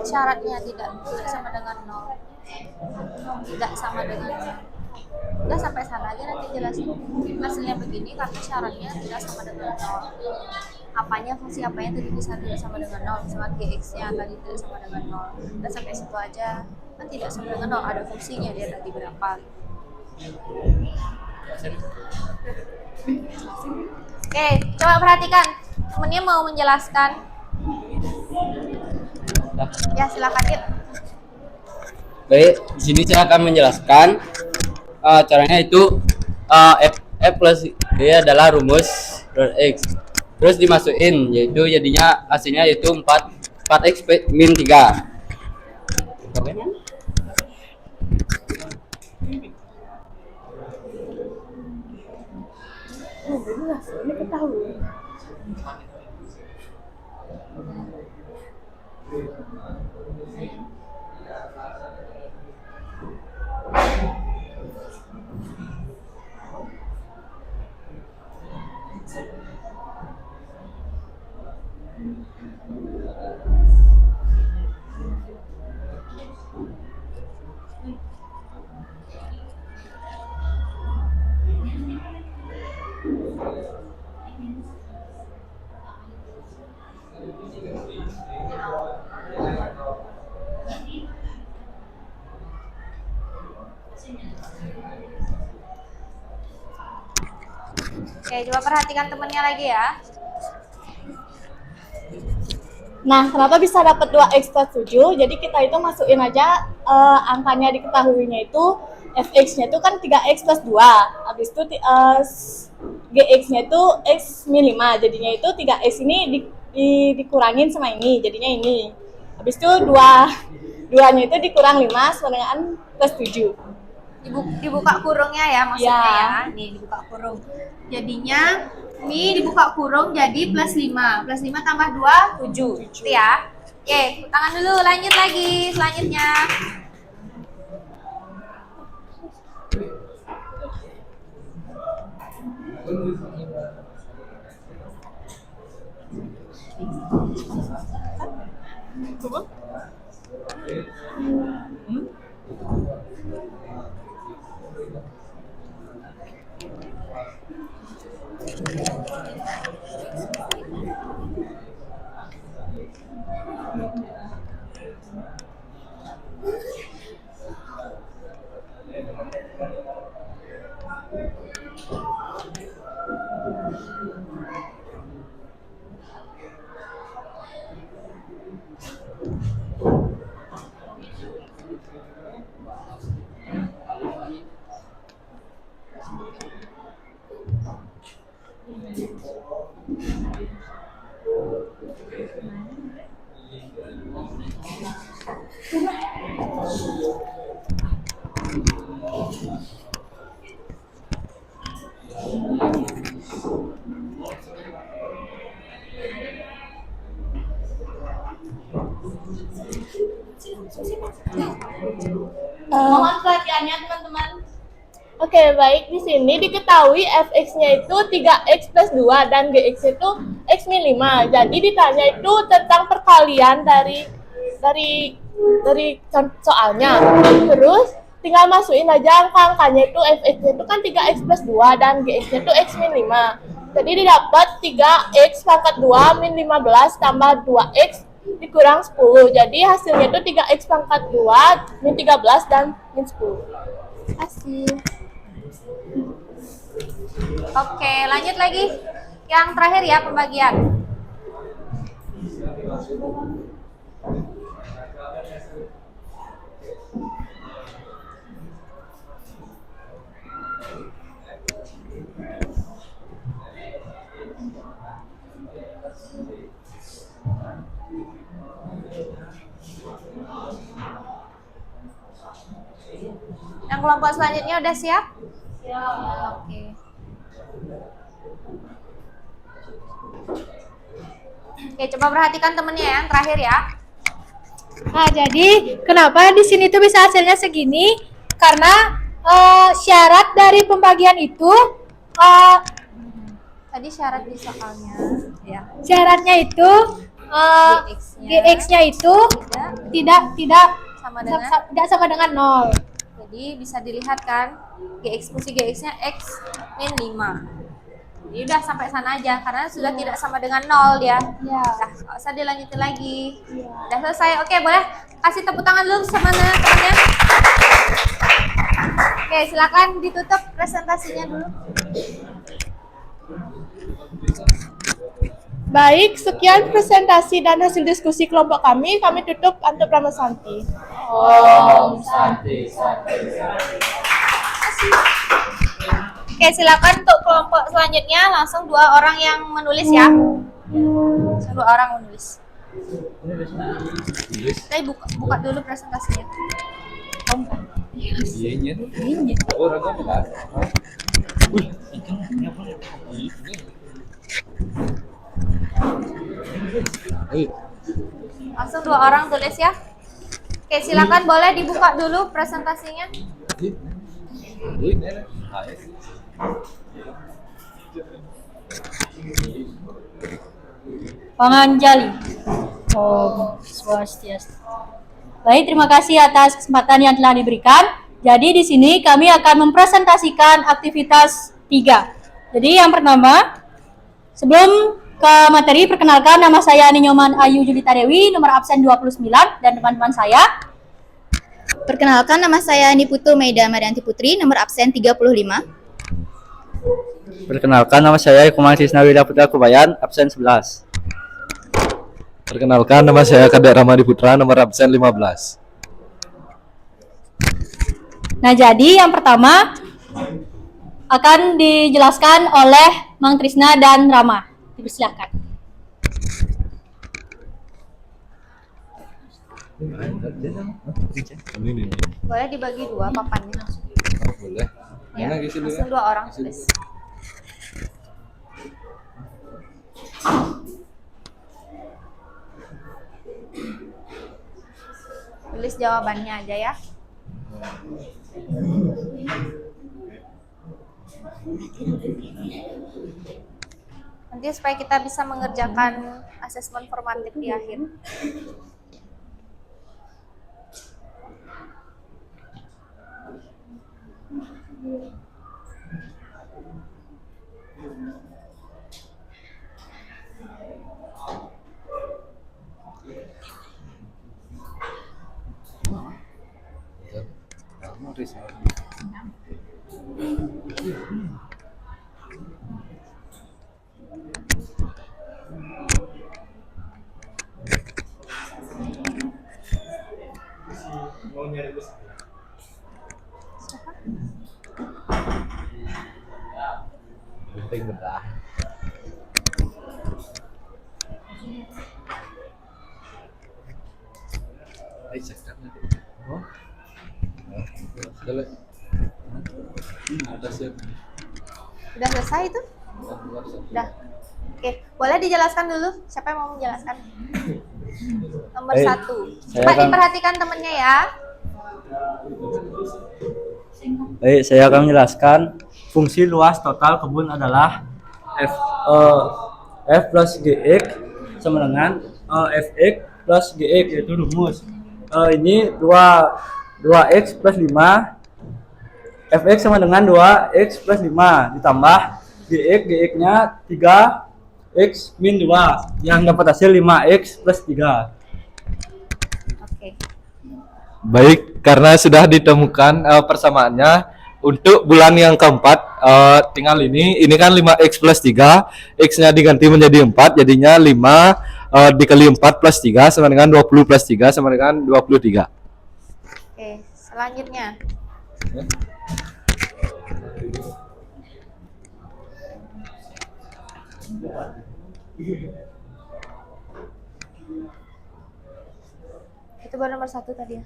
Syaratnya tidak sama dengan 0. Tidak sama dengan 0. Udah sampai sana aja nanti jelasin. Hasilnya begini karena syaratnya tidak sama dengan 0. Apanya, fungsi apanya tadi bisa tidak sama dengan 0. Misalkan GX-nya tadi tidak sama dengan 0. Udah sampai situ aja. Kan tidak sama dengan 0, ada fungsinya dia tadi berapa. Oke, coba perhatikan. Temennya mau menjelaskan. Ya, silakan, Dit. Baik, di sini saya akan menjelaskan caranya itu f plus d adalah rumus x. Terus dimasukin, yaitu jadinya hasilnya yaitu 4x min 3. Ini ketahui. Oke, coba perhatikan temennya lagi ya. Nah, kenapa bisa dapat 2x plus 7? Jadi kita itu masukin aja angkanya diketahuinya itu fx-nya itu kan 3x plus 2. Habis itu gx-nya itu x min 5. Jadinya itu 3x ini dikurangin sama ini, jadinya ini. Habis itu 2-nya itu dikurang 5 sama dengan plus 7. Dibuka kurungnya ya maksudnya Ya. ya. Nih dibuka kurung. Jadinya ini dibuka kurung jadi plus 5. Plus 5 tambah 2, 7. Itu ya. Oke, tangan dulu, lanjut lagi selanjutnya. Mohon perhatiannya teman-teman. Oke, baik. Di sini diketahui fx-nya itu 3x plus 2 dan gx itu x min 5. Jadi ditanya itu tentang perkalian dari soalnya. Terus tinggal masukin aja angka-angkanya itu fx-nya itu kan 3x plus 2 dan gx-nya itu x min 5. Jadi didapat 3x pangkat 2 min 15 tambah 2x dikurang 10. Jadi hasilnya itu 3x pangkat 2 min 13 dan min 10. Terima kasih. Oke, lanjut lagi. Yang terakhir ya pembagian. Yang kelompok selanjutnya udah siap? Oke. Oke, coba perhatikan temennya ya, yang terakhir ya. Nah, jadi kenapa di sini tuh bisa hasilnya segini? Karena syarat dari pembagian itu Tadi syarat di soalnya ya. syaratnya itu gx-nya itu tidak sama dengan 0. Jadi bisa dilihat kan, gx fungsi gx-nya x min 5. Jadi udah sampai sana aja karena sudah tidak sama dengan 0 ya. Ya. Udah, nggak usah dilanjutin lagi. Udah selesai. Oke, boleh kasih tepuk tangan dulu sama temannya. Oke, silakan ditutup presentasinya dulu. Baik, sekian presentasi dan hasil diskusi kelompok kami. Kami tutup untuk Ramasanti. Om Santi. Oke, silakan untuk kelompok selanjutnya langsung 2 orang yang menulis ya. Langsung 2 orang menulis. Saya buka dulu presentasinya. Langsung 2 orang tulis ya. Oke, silakan boleh dibuka dulu presentasinya. Panganjali. Om Swastiastu. Baik, terima kasih atas kesempatan yang telah diberikan. Jadi di sini kami akan mempresentasikan aktivitas 3. Jadi yang pertama, sebelum ke materi, perkenalkan nama saya Ninyoman Ayu Julita Dewi, nomor absen 29, dan teman-teman saya. Perkenalkan, nama saya Niputu Meida Marianti Putri, nomor absen 35. Perkenalkan, nama saya Ikuman Sisnawida Putra Kubayan, absen 11. Perkenalkan, nama saya Kadek Ramadi Putra, nomor absen 15. Nah, jadi yang pertama akan dijelaskan oleh Mang Trisna dan Rama. Dipersilakan. Ini. Boleh dibagi dua papannya. Oh, boleh. Ya, Mana gitu langsung 2 orang tulis. Tulis jawabannya aja ya. Nanti supaya kita bisa mengerjakan asesmen formatif di akhir. Penting bedah. Oh. Udah siap. Udah selesai itu? Udah. Oke, boleh dijelaskan dulu. Siapa yang mau menjelaskan? Nomor 1. Coba diperhatikan temennya ya. Baik, saya akan menjelaskan fungsi luas total kebun adalah f plus gx sama dengan fx plus gx, yaitu rumus. Ini 2x plus 5, fx sama dengan 2x plus 5 ditambah gx-nya 3x min 2 yang dapat hasil 5x plus 3. Oke. Baik, karena sudah ditemukan persamaannya untuk bulan yang keempat, tinggal ini kan 5x plus 3, x-nya diganti menjadi 4, jadinya 5 dikali 4 plus 3 sama dengan 20 plus 3 sama dengan 23. Oke, selanjutnya. Itu baru nomor 1 tadi ya.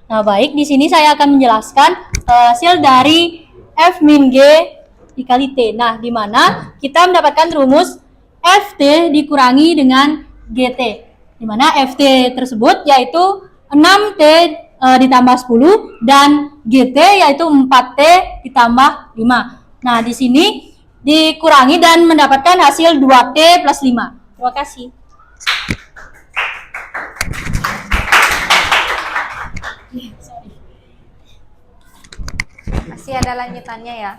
Nah, baik, di sini saya akan menjelaskan hasil dari F min G dikali T. Nah, di mana kita mendapatkan rumus FT dikurangi dengan GT. Di mana FT tersebut yaitu 6T ditambah 10 dan GT yaitu 4T ditambah 5. Nah, di sini dikurangi dan mendapatkan hasil 2T plus 5. Terima kasih. Masih ada lanjutannya ya.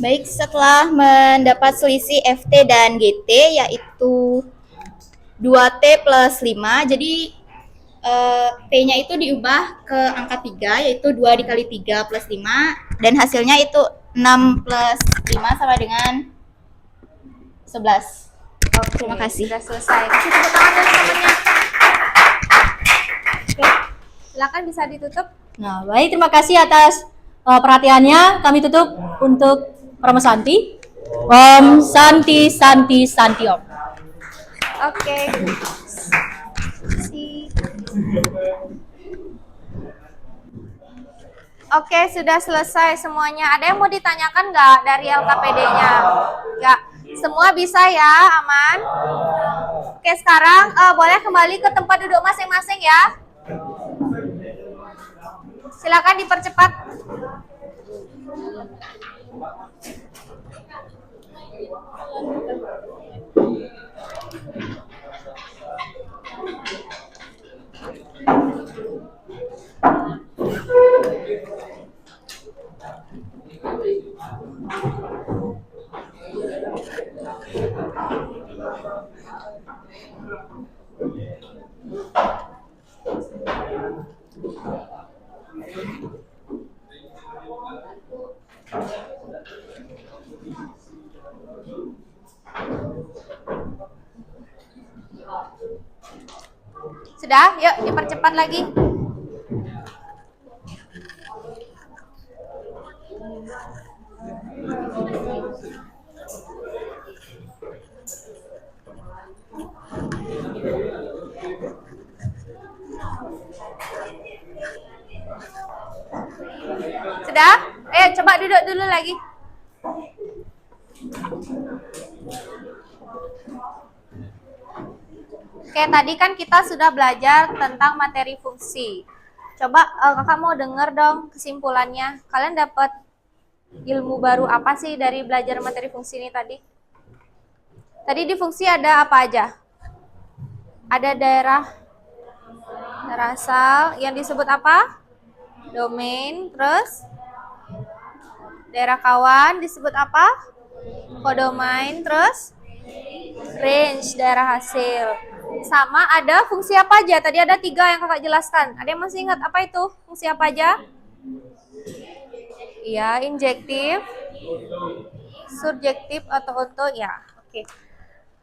Baik, setelah mendapat selisih FT dan GT yaitu 2T plus 5, jadi T-nya itu diubah ke angka 3 yaitu 2 dikali 3 plus 5 dan hasilnya itu 6 plus 5 sama dengan 11. Oke, Terima kasih. Sudah selesai. Kasih tepuk tangan dulu temannya. Oke, silakan bisa ditutup. Nah, baik, terima kasih atas perhatiannya. Kami tutup untuk Rama Santi. Om Santi Santi Santi Om. Oke. Oke, sudah selesai semuanya. Ada yang mau ditanyakan nggak dari LKPD-nya? Nggak. Semua bisa ya, aman? Oke, sekarang boleh kembali ke tempat duduk masing-masing ya. Silakan dipercepat. Sudah, yuk dipercepat lagi. Sudah? Ayo coba duduk dulu lagi. Oke, tadi kan kita sudah belajar tentang materi fungsi. Coba kakak mau denger dong kesimpulannya. Kalian dapat ilmu baru apa sih dari belajar materi fungsi ini tadi? Tadi di fungsi ada apa aja? Ada daerah asal yang disebut apa? Domain, terus daerah kawan disebut apa? Kodomain, terus range, daerah hasil. Sama ada fungsi apa aja? Tadi ada 3 yang kakak jelaskan. Ada yang masih ingat apa itu? Fungsi apa aja? Iya, injektif, subjektif atau auto ya. Oke.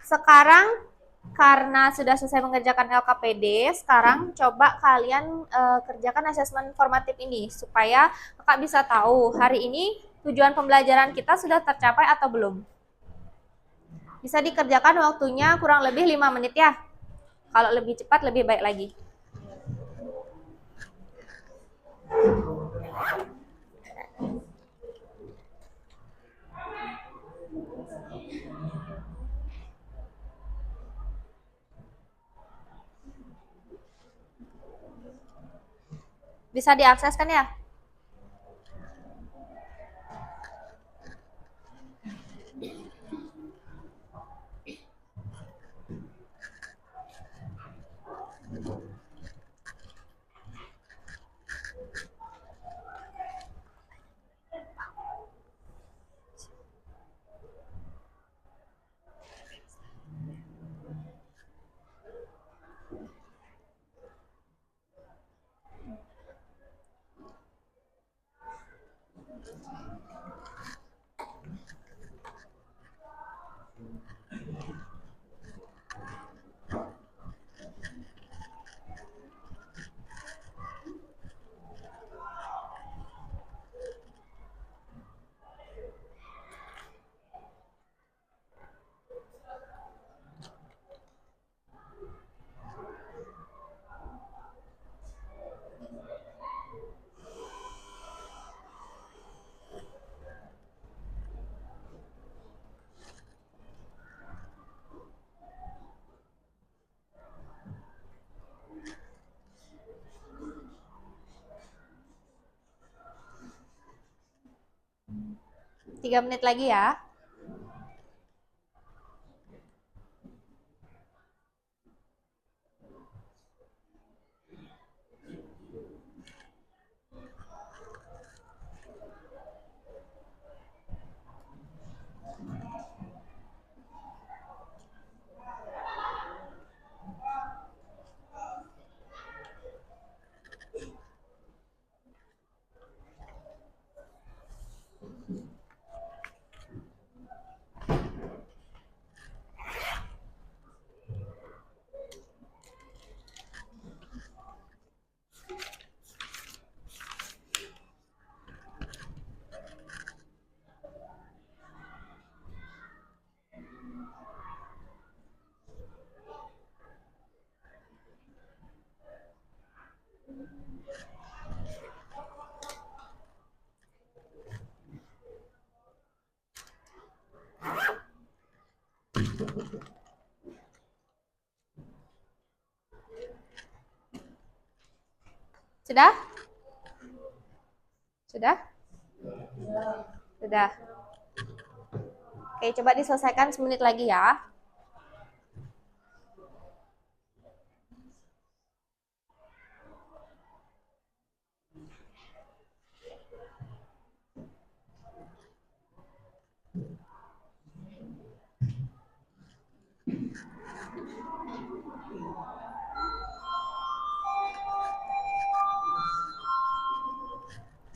Sekarang karena sudah selesai mengerjakan LKPD, sekarang coba kalian kerjakan asesmen formatif ini supaya kakak bisa tahu hari ini tujuan pembelajaran kita sudah tercapai atau belum. Bisa dikerjakan waktunya kurang lebih 5 menit ya. Kalau lebih cepat lebih baik lagi. Bisa diakses kan ya? Tiga menit lagi ya. Sudah? Sudah? Sudah. Oke, coba diselesaikan semenit lagi ya.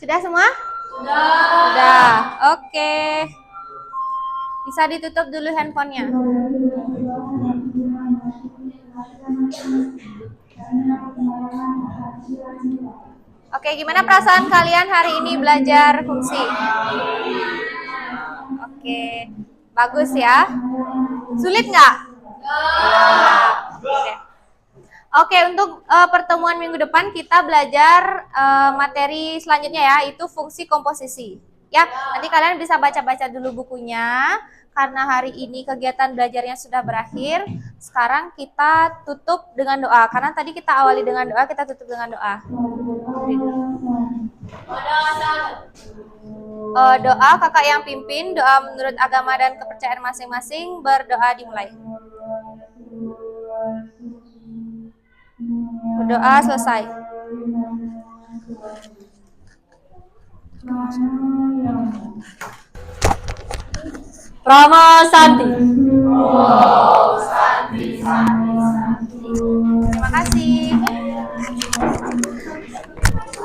Sudah semua? Sudah. Oke. Bisa ditutup dulu handphonenya. Oke, gimana perasaan kalian hari ini belajar fungsi? Oke, bagus ya. Sulit nggak? Oke, untuk pertemuan minggu depan kita belajar materi selanjutnya ya, itu fungsi komposisi. Ya, nanti kalian bisa baca-baca dulu bukunya. Karena hari ini kegiatan belajarnya sudah berakhir, sekarang kita tutup dengan doa. Karena tadi kita awali dengan doa, kita tutup dengan doa. Doa kakak yang pimpin, doa menurut agama dan kepercayaan masing-masing, berdoa dimulai. Berdoa selesai. Rama Santi.